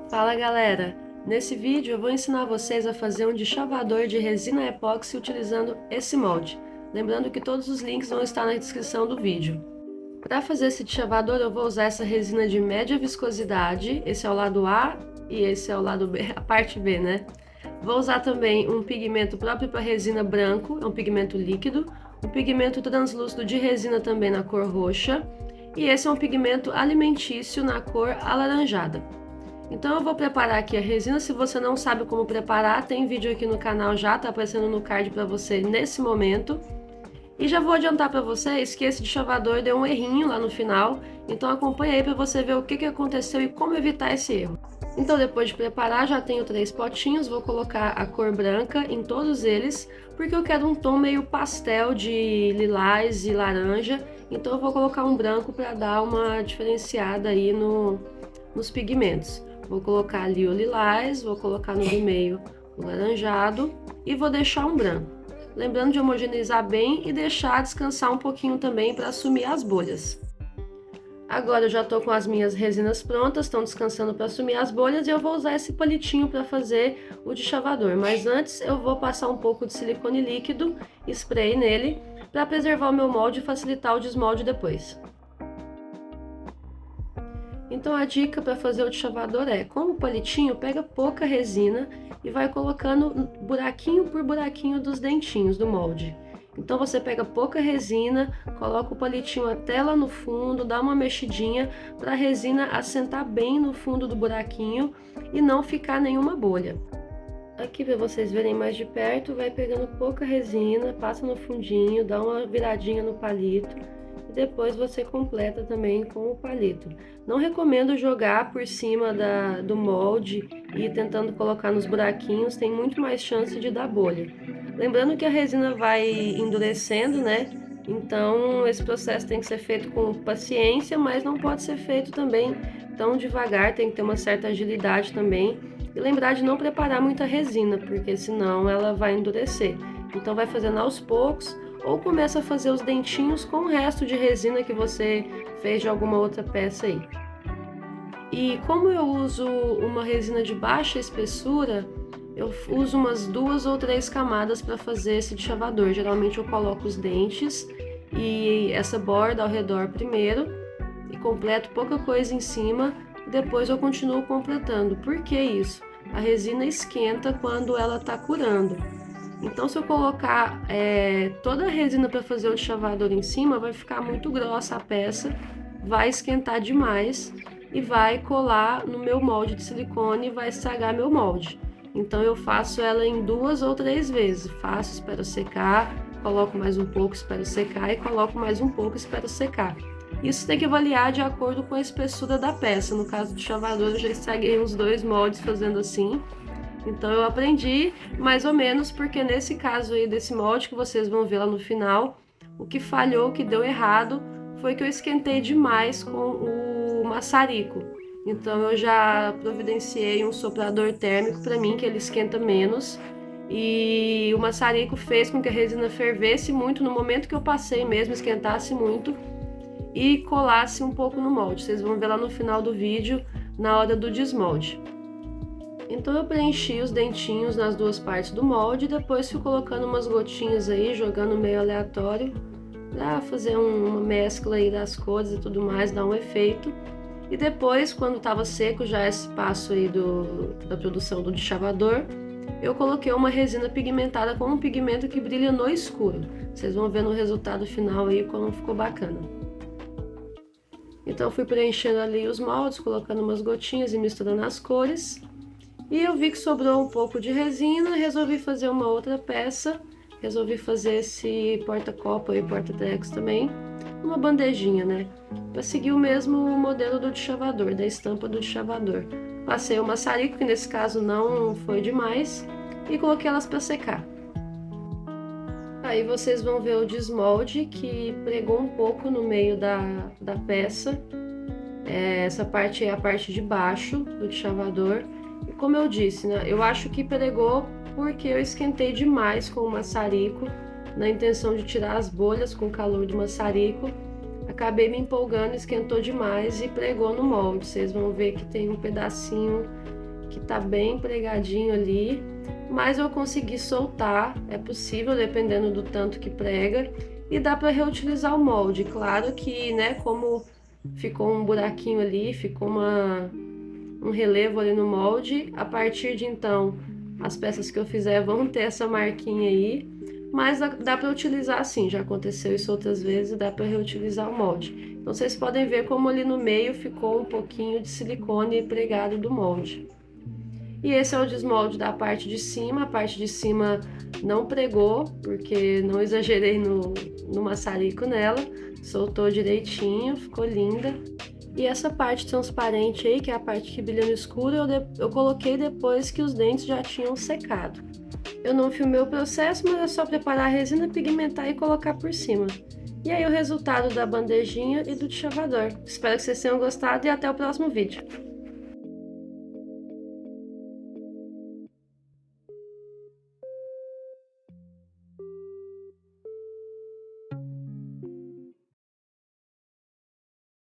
Fala galera! Nesse vídeo eu vou ensinar vocês a fazer um deschavador de resina epóxi utilizando esse molde. Lembrando que todos os links vão estar na descrição do vídeo. Para fazer esse deschavador eu vou usar essa resina de média viscosidade, esse é o lado A e esse é o lado B, a parte B, né? Vou usar também um pigmento próprio para resina branco, é um pigmento líquido, um pigmento translúcido de resina também na cor roxa, e esse é um pigmento alimentício na cor alaranjada. Então eu vou preparar aqui a resina. Se você não sabe como preparar, tem vídeo aqui no canal já, tá aparecendo no card para você nesse momento. E já vou adiantar para vocês que esse deschavador deu um errinho lá no final, então acompanha aí para você ver o que aconteceu e como evitar esse erro. Então depois de preparar, já tenho 3 potinhos, vou colocar a cor branca em todos eles, porque eu quero um tom meio pastel de lilás e laranja, então eu vou colocar um branco para dar uma diferenciada aí nos pigmentos. Vou colocar ali o lilás, vou colocar no do meio o laranjado e vou deixar um branco. Lembrando de homogeneizar bem e deixar descansar um pouquinho também para assumir as bolhas. Agora eu já estou com as minhas resinas prontas, estão descansando para assumir as bolhas e eu vou usar esse palitinho para fazer o deschavador. Mas antes eu vou passar um pouco de silicone líquido, spray nele, para preservar o meu molde e facilitar o desmolde depois. Então a dica para fazer o deschavador é, com o palitinho, pega pouca resina e vai colocando buraquinho por buraquinho dos dentinhos do molde. Então você pega pouca resina, coloca o palitinho até lá no fundo, dá uma mexidinha para a resina assentar bem no fundo do buraquinho e não ficar nenhuma bolha. Aqui para vocês verem mais de perto, vai pegando pouca resina, passa no fundinho, dá uma viradinha no palito. E depois você completa também com o palito. Não recomendo jogar por cima do molde e ir tentando colocar nos buraquinhos, tem muito mais chance de dar bolha. Lembrando que a resina vai endurecendo, né? Então esse processo tem que ser feito com paciência, mas não pode ser feito também tão devagar, tem que ter uma certa agilidade também. E lembrar de não preparar muita resina, porque senão ela vai endurecer. Então vai fazendo aos poucos, ou começa a fazer os dentinhos com o resto de resina que você fez de alguma outra peça aí. E como eu uso uma resina de baixa espessura, eu uso umas 2 ou 3 camadas para fazer esse deschavador. Geralmente eu coloco os dentes e essa borda ao redor primeiro e completo pouca coisa em cima e depois eu continuo completando. Por que isso? A resina esquenta quando ela está curando. Então se eu colocar toda a resina para fazer o deschavador em cima, vai ficar muito grossa a peça, vai esquentar demais e vai colar no meu molde de silicone e vai estragar meu molde. Então eu faço ela em 2 ou 3 vezes, faço, espero secar, coloco mais um pouco, espero secar e coloco mais um pouco, espero secar. Isso tem que avaliar de acordo com a espessura da peça, no caso do deschavador eu já estraguei uns 2 moldes fazendo assim. Então eu aprendi mais ou menos, porque nesse caso aí desse molde que vocês vão ver lá no final, o que falhou, o que deu errado, foi que eu esquentei demais com o maçarico. Então eu já providenciei um soprador térmico para mim, que ele esquenta menos. E o maçarico fez com que a resina fervesse muito no momento que eu passei mesmo, esquentasse muito e colasse um pouco no molde. Vocês vão ver lá no final do vídeo, na hora do desmolde. Então eu preenchi os dentinhos nas 2 partes do molde e depois fui colocando umas gotinhas aí, jogando meio aleatório, para fazer uma mescla aí das cores e tudo mais, dar um efeito. E depois, quando estava seco já esse passo aí da produção do deschavador, eu coloquei uma resina pigmentada com um pigmento que brilha no escuro. Vocês vão ver no resultado final aí como ficou bacana. Então fui preenchendo ali os moldes, colocando umas gotinhas e misturando as cores. E eu vi que sobrou um pouco de resina, resolvi fazer uma outra peça, resolvi fazer esse porta-copo aí, porta-trecos também, uma bandejinha, né? Para seguir o mesmo modelo do deschavador, da estampa do deschavador. Passei o maçarico, que nesse caso não foi demais, e coloquei elas para secar. Aí vocês vão ver o desmolde, que pregou um pouco no meio da peça. Essa parte é a parte de baixo do deschavador. E como eu disse, né, eu acho que pregou porque eu esquentei demais com o maçarico, na intenção de tirar as bolhas com o calor do maçarico. Acabei me empolgando, esquentou demais e pregou no molde. Vocês vão ver que tem um pedacinho que tá bem pregadinho ali, mas eu consegui soltar, é possível dependendo do tanto que prega, e dá para reutilizar o molde. Claro que, né, como ficou um buraquinho ali, ficou um relevo ali no molde, a partir de então as peças que eu fizer vão ter essa marquinha aí, mas dá para utilizar assim, já aconteceu isso outras vezes, dá para reutilizar o molde. Então vocês podem ver como ali no meio ficou um pouquinho de silicone pregado do molde. E esse é o desmolde da parte de cima. A parte de cima não pregou, porque não exagerei no maçarico nela. Soltou direitinho, ficou linda. E essa parte transparente aí, que é a parte que brilha no escuro, eu coloquei depois que os dentes já tinham secado. Eu não filmei o processo, mas é só preparar a resina, pigmentar e colocar por cima. E aí o resultado da bandejinha e do chavador. Espero que vocês tenham gostado e até o próximo vídeo.